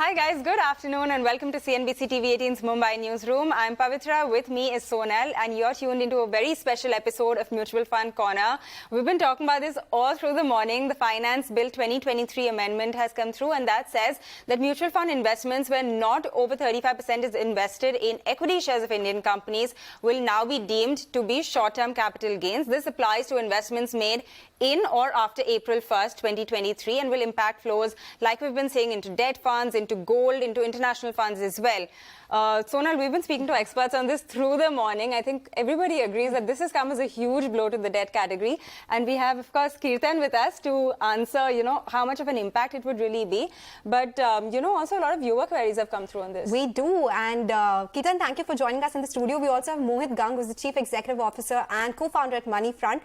Hi guys, good afternoon and welcome to CNBC-TV18's Mumbai Newsroom. I'm Pavitra, with me is Sonal, and you're tuned into a very special episode of Mutual Fund Corner. We've been talking about this all through the morning. The Finance Bill 2023 amendment has come through, and that says that mutual fund investments where not over 35% is invested in equity shares of Indian companies will now be deemed to be short-term capital gains. This applies to investments made in or after April 1st, 2023, and will impact flows, like we've been saying, into debt funds, into gold, into international funds as well. Sonal, we've been speaking to experts on this through the morning. I think everybody agrees that this has come as a huge blow to the debt category. And we have, of course, Kirtan with us to answer, how much of an impact it would really be. But, also a lot of viewer queries have come through on this. We do. And Kirtan, thank you for joining us in the studio. We also have Mohit Gang, who's the Chief Executive Officer and co-founder at Moneyfront.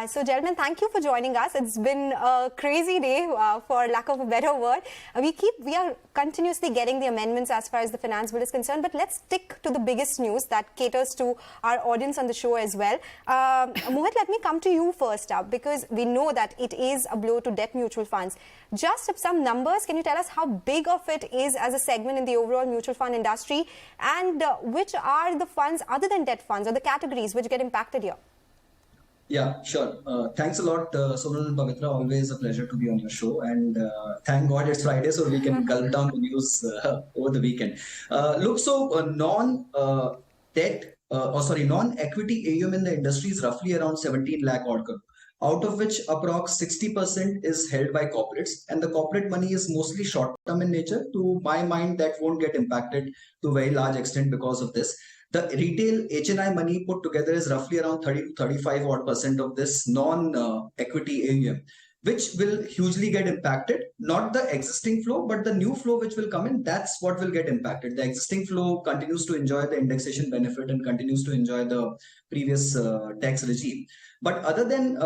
So, gentlemen, thank you for joining us. It's been a crazy day, for lack of a better word. We are continuously getting the amendments as far as the finance bill is concerned, but let's stick to the biggest news that caters to our audience on the show as well. Mohit, let me come to you first up, because we know that it is a blow to debt mutual funds. Just some numbers, can you tell us how big of it is as a segment in the overall mutual fund industry, and which are the funds other than debt funds or the categories which get impacted here? Yeah, sure. Thanks a lot, Sonal and Pavitra. Always a pleasure to be on your show. And thank God it's Friday, so we can gulp down the news over the weekend. Non-equity AUM in the industry is roughly around 17 lakh odd crore, out of which approx 60% is held by corporates. And the corporate money is mostly short-term in nature. To my mind, that won't get impacted to a very large extent because of this. The retail HNI money put together is roughly around 30 to 35 odd percent of this non-equity AUM, which will hugely get impacted. Not the existing flow, but the new flow which will come in, that's what will get impacted. The existing flow continues to enjoy the indexation benefit and continues to enjoy the previous tax regime. But other than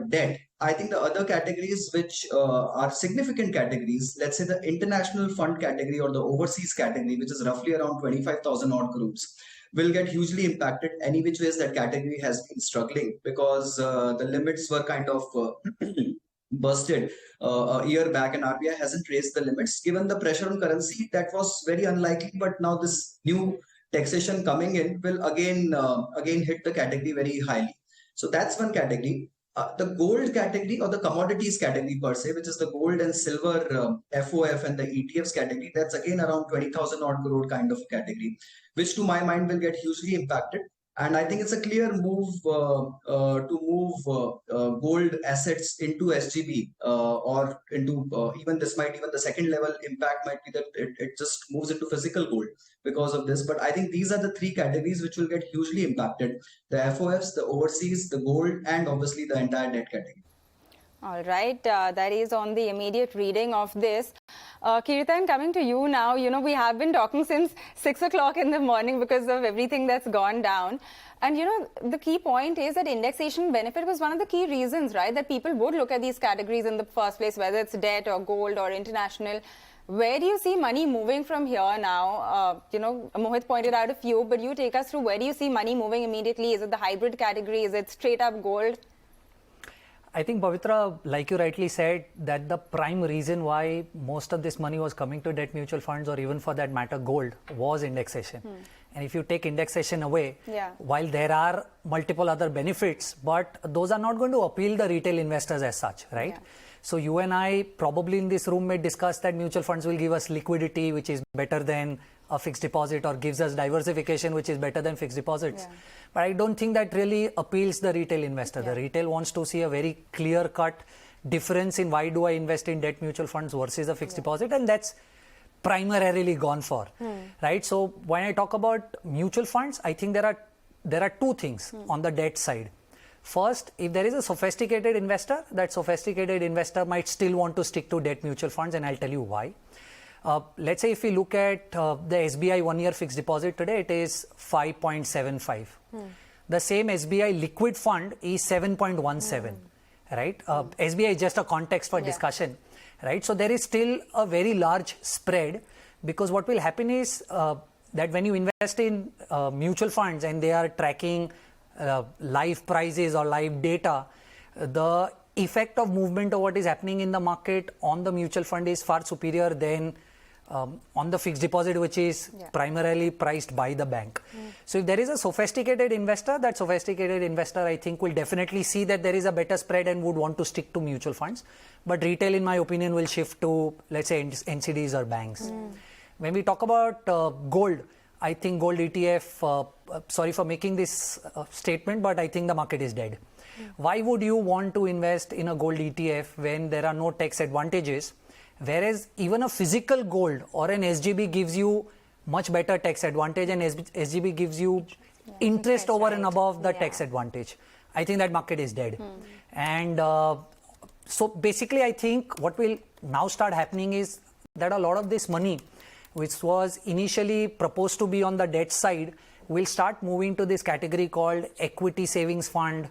debt, I think the other categories which are significant categories, let's say the international fund category or the overseas category, which is roughly around 25,000 odd crores, will get hugely impacted. Any which ways that category has been struggling because the limits were kind of busted a year back, and RBI hasn't raised the limits. Given the pressure on currency, that was very unlikely. But now this new taxation coming in will again hit the category very highly. So that's one category. The gold category or the commodities category per se, which is the gold and silver FOF and the ETFs category, that's again around 20,000 odd crore kind of category, which to my mind will get hugely impacted. And I think it's a clear move to move gold assets into SGB or into even the second level impact might be that it just moves into physical gold because of this. But I think these are the three categories which will get hugely impacted: the FOFs, the overseas, the gold, and obviously the entire debt category. All right, that is on the immediate reading of this. Kirtan, coming to you now, we have been talking since 6 o'clock in the morning because of everything that's gone down. And, the key point is that indexation benefit was one of the key reasons, right, that people would look at these categories in the first place, whether it's debt or gold or international. Where do you see money moving from here now? Mohit pointed out a few, but you take us through where do you see money moving immediately? Is it the hybrid category? Is it straight up gold? I think, Pavitra, like you rightly said, that the prime reason why most of this money was coming to debt mutual funds, or even for that matter gold, was indexation. And if you take indexation away, while there are multiple other benefits, but those are not going to appeal the retail investors as such, right? Yeah. So you and I probably in this room may discuss that mutual funds will give us liquidity, which is better than a fixed deposit, or gives us diversification, which is better than fixed deposits. Yeah. But I don't think that really appeals the retail investor. Yeah. The retail wants to see a very clear-cut difference in why do I invest in debt mutual funds versus a fixed deposit, and that's primarily gone for, right? So when I talk about mutual funds, I think there are two things on the debt side. First, if there is a sophisticated investor, that sophisticated investor might still want to stick to debt mutual funds, and I'll tell you why. Let's say if we look at the SBI 1-year fixed deposit today, it is 5.75. The same SBI liquid fund is 7.17, right? SBI is just a context for discussion, right? So there is still a very large spread, because what will happen is that when you invest in mutual funds and they are tracking live prices or live data, the effect of movement of what is happening in the market on the mutual fund is far superior than on the fixed deposit, which is primarily priced by the bank. So if there is a sophisticated investor, that sophisticated investor, I think, will definitely see that there is a better spread and would want to stick to mutual funds. But retail, in my opinion, will shift to, let's say, NCDs or banks. When we talk about gold, I think gold ETF, sorry for making this statement, but I think the market is dead. Why would you want to invest in a gold ETF when there are no tax advantages? Whereas even a physical gold or an SGB gives you much better tax advantage, and SGB gives you interest over and above the tax advantage. I think that market is dead. And so basically, I think what will now start happening is that a lot of this money, which was initially proposed to be on the debt side, will start moving to this category called equity savings fund,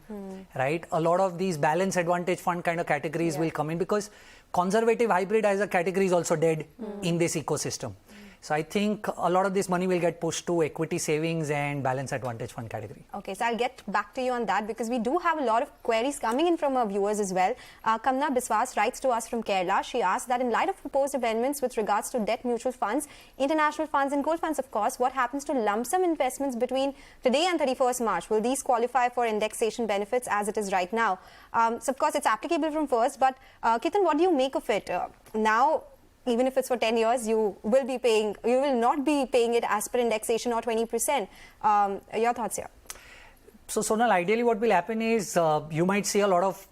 right? A lot of these balance advantage fund kind of categories will come in, because conservative hybrid as a category is also dead in this ecosystem. So I think a lot of this money will get pushed to equity savings and balance advantage fund category. Okay, so I'll get back to you on that, because we do have a lot of queries coming in from our viewers as well. Kamna Biswas writes to us from Kerala. She asks that in light of proposed amendments with regards to debt mutual funds, international funds and gold funds, of course, what happens to lump sum investments between today and 31st March? Will these qualify for indexation benefits as it is right now? So of course, it's applicable from first, but Kirtan, what do you make of it? Now, even if it's for 10 years, you will not be paying it as per indexation or 20%. Your thoughts here? So Sonal, ideally what will happen is you might see a lot of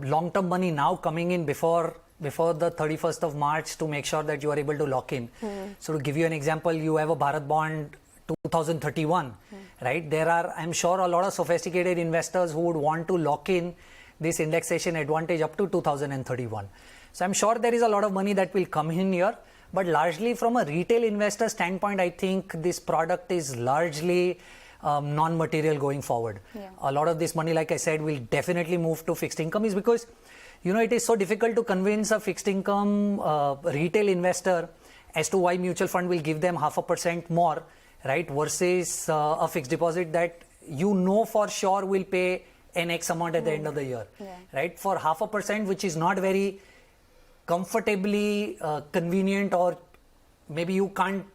long-term money now coming in before the 31st of March to make sure that you are able to lock in. So to give you an example, you have a Bharat bond 2031, right? There are, I'm sure, a lot of sophisticated investors who would want to lock in this indexation advantage up to 2031. So I'm sure there is a lot of money that will come in here, but largely from a retail investor standpoint, I think this product is largely non-material going forward. A lot of this money, like I said, will definitely move to fixed income, is because, you know, it is so difficult to convince a fixed income retail investor as to why mutual fund will give them 0.5% more, right, versus a fixed deposit that you know for sure will pay an X amount at the end of the year, right? For 0.5%, which is not very comfortably convenient, or maybe you can't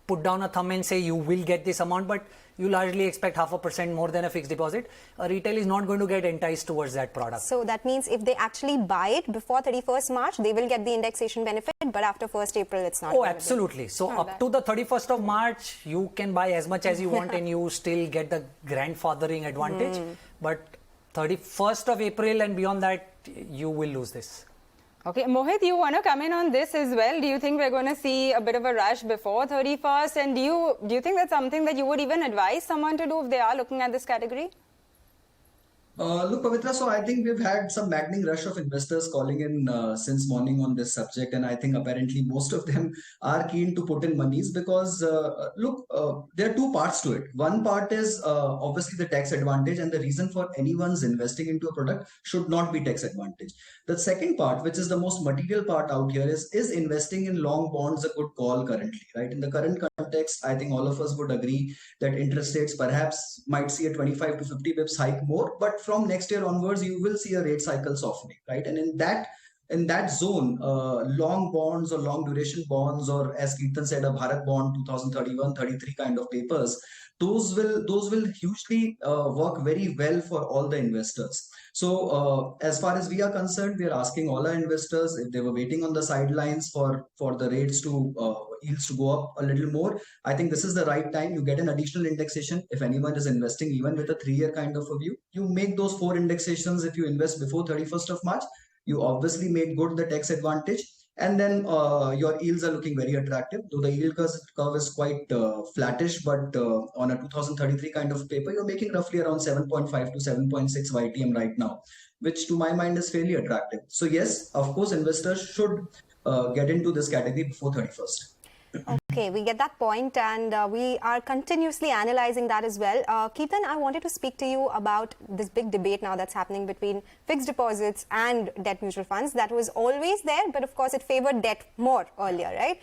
put down a thumb and say you will get this amount, but you largely expect 0.5% more than a fixed deposit. A retail is not going to get enticed towards that product. So that means if they actually buy it before 31st March, they will get the indexation benefit, but after 1st April, it's not. Oh, absolutely. So up to the 31st of March, you can buy as much as you want and you still get the grandfathering advantage. But 31st of April and beyond that, you will lose this. Okay, Mohit, you want to come in on this as well? Do you think we're going to see a bit of a rush before 31st? And do you think that's something that you would even advise someone to do if they are looking at this category? Look, Pavitra, so I think we've had some maddening rush of investors calling in since morning on this subject, and I think apparently most of them are keen to put in monies because, look, there are two parts to it. One part is obviously the tax advantage, and the reason for anyone's investing into a product should not be tax advantage. The second part, which is the most material part out here, is investing in long bonds a good call currently, right? In the current context, I think all of us would agree that interest rates perhaps might see a 25 to 50 bips hike more, but from next year onwards, you will see a rate cycle softening, right? And in that zone, long bonds or long duration bonds, or as Kirtan said, a Bharat bond 2031, 33 kind of papers, those will hugely work very well for all the investors. So as far as we are concerned, we are asking all our investors, if they were waiting on the sidelines for the rates to yields to go up a little more, I think this is the right time. You get an additional indexation. If anyone is investing even with a 3-year kind of a view, you make those 4 indexations if you invest before 31st of March. You obviously made good the tax advantage, and then your yields are looking very attractive. Though the yield curve is quite flattish, but on a 2033 kind of paper, you're making roughly around 7.5 to 7.6 YTM right now, which to my mind is fairly attractive. So yes, of course, investors should get into this category before 31st. Okay, we get that point, and we are continuously analyzing that as well. Kirtan, I wanted to speak to you about this big debate now that's happening between fixed deposits and debt mutual funds. That was always there, but of course it favored debt more earlier, right?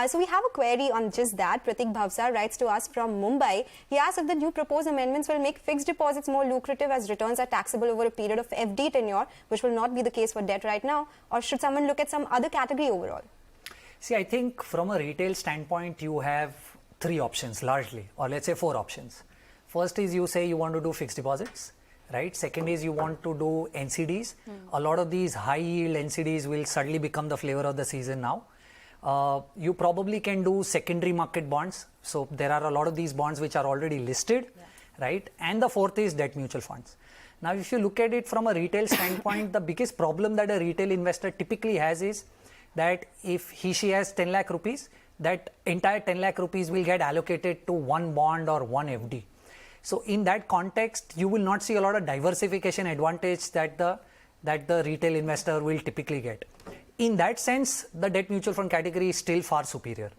So we have a query on just that. Pratik Bhavsa writes to us from Mumbai. He asks if the new proposed amendments will make fixed deposits more lucrative as returns are taxable over a period of FD tenure, which will not be the case for debt right now, or should someone look at some other category overall? See, I think from a retail standpoint, you have 3 options largely, or let's say 4 options. First is you say you want to do fixed deposits, right? Second is you want to do NCDs. A lot of these high yield NCDs will suddenly become the flavor of the season now. You probably can do secondary market bonds. So there are a lot of these bonds which are already listed, right? And the fourth is debt mutual funds. Now, if you look at it from a retail standpoint, the biggest problem that a retail investor typically has is that if she has 10 lakh rupees, that entire 10 lakh rupees will get allocated to one bond or one FD. So in that context, you will not see a lot of diversification advantage that the retail investor will typically get. In that sense, the debt mutual fund category is still far superior.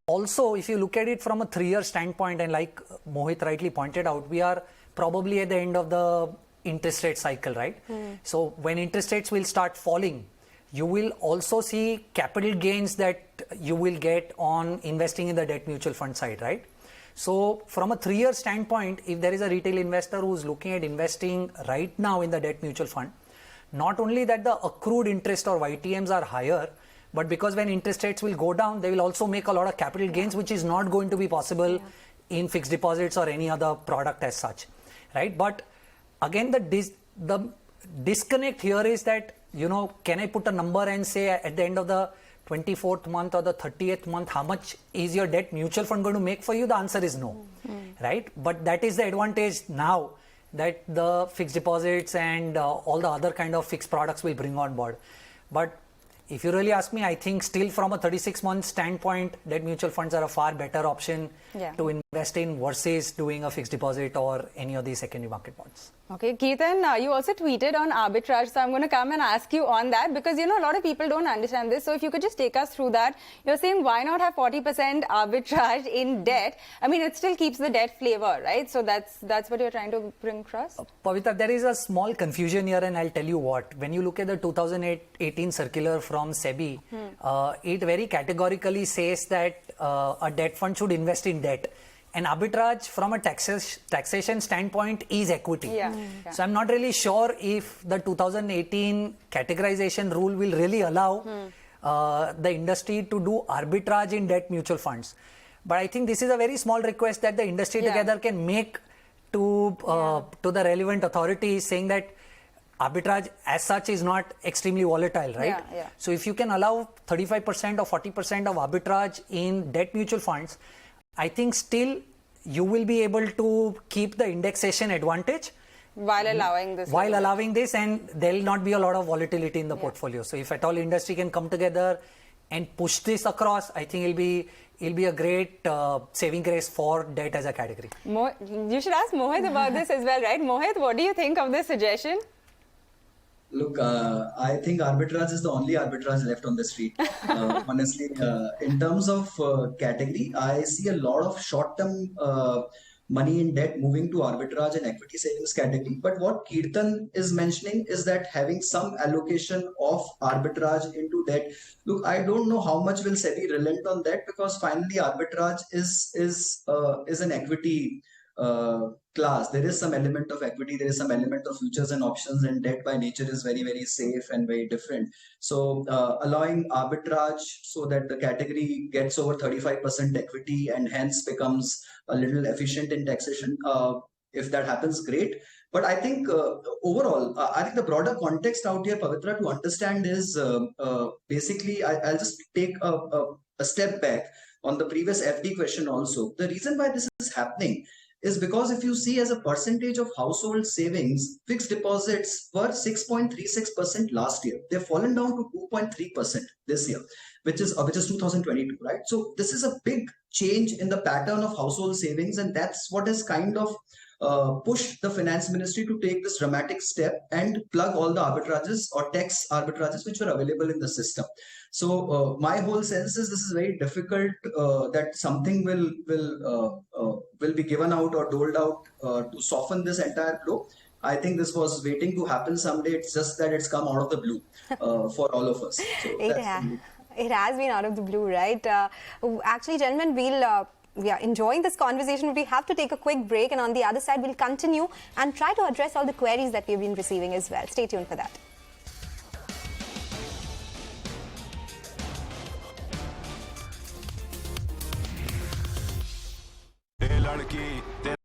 Also, if you look at it from a 3-year standpoint, and like Mohit rightly pointed out, we are probably at the end of the interest rate cycle, right? So when interest rates will start falling, you will also see capital gains that you will get on investing in the debt mutual fund side, right? So from a 3-year standpoint, if there is a retail investor who's looking at investing right now in the debt mutual fund, not only that the accrued interest or YTMs are higher, but because when interest rates will go down, they will also make a lot of capital gains, which is not going to be possible in fixed deposits or any other product as such, right? But again, the disconnect here is that, can I put a number and say at the end of the 24th month or the 30th month, how much is your debt mutual fund going to make for you? The answer is no, right? But that is the advantage now that the fixed deposits and all the other kind of fixed products will bring on board. But if you really ask me, I think still from a 36-month standpoint, debt mutual funds are a far better option to invest in versus doing a fixed deposit or any of these secondary market bonds. Okay, Kirtan, you also tweeted on arbitrage, so I'm going to come and ask you on that because, a lot of people don't understand this. So if you could just take us through that. You're saying why not have 40% arbitrage in debt? I mean, it still keeps the debt flavor, right? So that's what you're trying to bring across? Pavitra, there is a small confusion here and I'll tell you what. When you look at the 2018 circular from SEBI, it very categorically says that a debt fund should invest in debt. And arbitrage from a taxation standpoint is equity. So I'm not really sure if the 2018 categorization rule will really allow the industry to do arbitrage in debt mutual funds. But I think this is a very small request that the industry together can make to the relevant authorities, saying that arbitrage as such is not extremely volatile, right? So if you can allow 35% or 40% of arbitrage in debt mutual funds, I think still you will be able to keep the indexation advantage while allowing this. And there will not be a lot of volatility in the portfolio. So if at all industry can come together and push this across, I think it'll be a great saving grace for debt as a category. You should ask Mohit about this as well, right? Mohit, what do you think of this suggestion? Look, I think arbitrage is the only arbitrage left on the street. Honestly, in terms of category, I see a lot of short-term money in debt moving to arbitrage and equity savings category. But what Kirtan is mentioning is that having some allocation of arbitrage into debt. Look, I don't know how much will SEBI relent on that, because finally arbitrage is an equity class. There is some element of equity, there is some element of futures and options, and debt by nature is very, very safe and very different. So allowing arbitrage so that the category gets over 35% equity and hence becomes a little efficient in taxation, if that happens, great. But I think overall, I think the broader context out here, Pavitra, to understand is basically, I'll just take a step back on the previous FD question also. The reason why this is happening is because if you see as a percentage of household savings, fixed deposits were 6.36% last year. They've fallen down to 2.3% this year, which is 2022, right? So this is a big change in the pattern of household savings, and that's what has kind of pushed the finance ministry to take this dramatic step and plug all the arbitrages or tax arbitrages which were available in the system. So my whole sense is this is very difficult that something will be given out or doled out to soften this entire blow. I think this was waiting to happen someday. It's just that it's come out of the blue for all of us. So it has been out of the blue, right? Actually, gentlemen, we are enjoying this conversation. We have to take a quick break, and on the other side, we'll continue and try to address all the queries that we've been receiving as well. Stay tuned for that. की